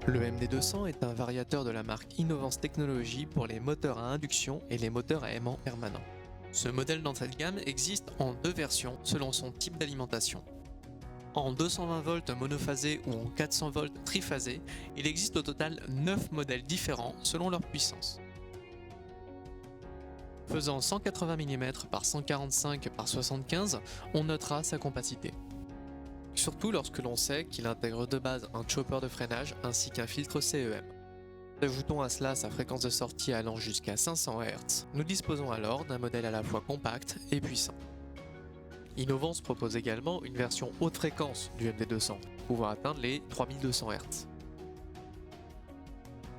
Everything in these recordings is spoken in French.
Le MD200 est un variateur de la marque Innovance Technologies pour les moteurs à induction et les moteurs à aimant permanent. Ce modèle dans cette gamme existe en deux versions selon son type d'alimentation. En 220 volts monophasé ou en 400 volts triphasé, il existe au total 9 modèles différents selon leur puissance. Faisant 180 mm par 145 par 75, on notera sa compacité. Surtout lorsque l'on sait qu'il intègre de base un chopper de freinage ainsi qu'un filtre CEM. Ajoutons à cela sa fréquence de sortie allant jusqu'à 500 Hz, nous disposons alors d'un modèle à la fois compact et puissant. Innovance propose également une version haute fréquence du MD200, pouvant atteindre les 3200 Hz.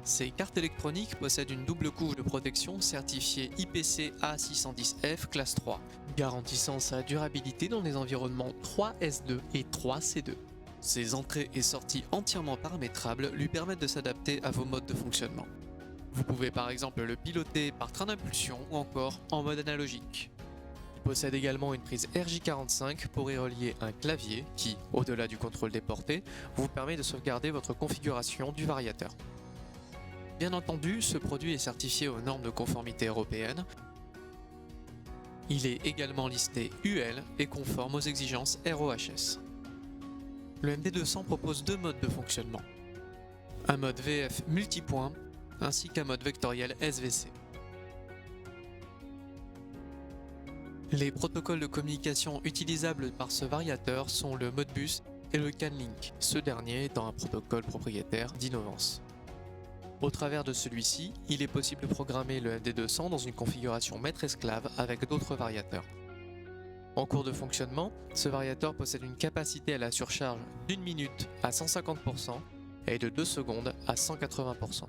Ces cartes électroniques possèdent une double couche de protection certifiée IPC A610F classe 3, garantissant sa durabilité dans les environnements 3S2 et 3C2. Ces entrées et sorties entièrement paramétrables lui permettent de s'adapter à vos modes de fonctionnement. Vous pouvez par exemple le piloter par train d'impulsion ou encore en mode analogique. Il possède également une prise RJ45 pour y relier un clavier qui, au-delà du contrôle des portées, vous permet de sauvegarder votre configuration du variateur. Bien entendu, ce produit est certifié aux normes de conformité européennes. Il est également listé UL et conforme aux exigences RoHS. Le MD200 propose deux modes de fonctionnement. Un mode VF multipoint ainsi qu'un mode vectoriel SVC. Les protocoles de communication utilisables par ce variateur sont le Modbus et le CAN-Link, ce dernier étant un protocole propriétaire d'Innovance. Au travers de celui-ci, il est possible de programmer le MD200 dans une configuration maître-esclave avec d'autres variateurs. En cours de fonctionnement, ce variateur possède une capacité à la surcharge d'1 minute à 150% et de 2 secondes à 180%.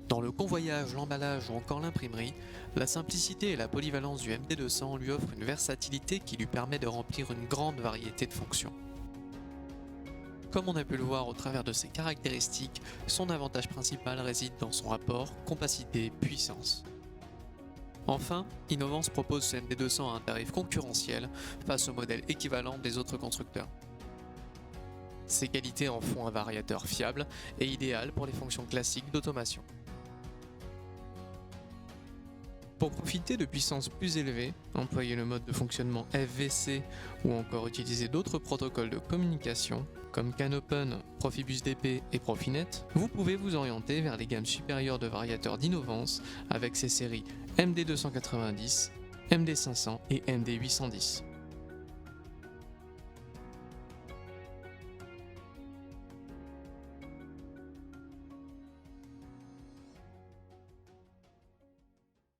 Dans le convoyage, l'emballage ou encore l'imprimerie, la simplicité et la polyvalence du MD200 lui offrent une versatilité qui lui permet de remplir une grande variété de fonctions. Comme on a pu le voir au travers de ses caractéristiques, son avantage principal réside dans son rapport compacité-puissance. Enfin, Innovance propose ce MD200 à un tarif concurrentiel face aux modèles équivalents des autres constructeurs. Ces qualités en font un variateur fiable et idéal pour les fonctions classiques d'automation. Pour profiter de puissances plus élevées, employer le mode de fonctionnement FVC ou encore utiliser d'autres protocoles de communication comme CANopen, ProfibusDP et Profinet, vous pouvez vous orienter vers les gammes supérieures de variateurs d'Innovance avec ses séries MD290, MD500 et MD810.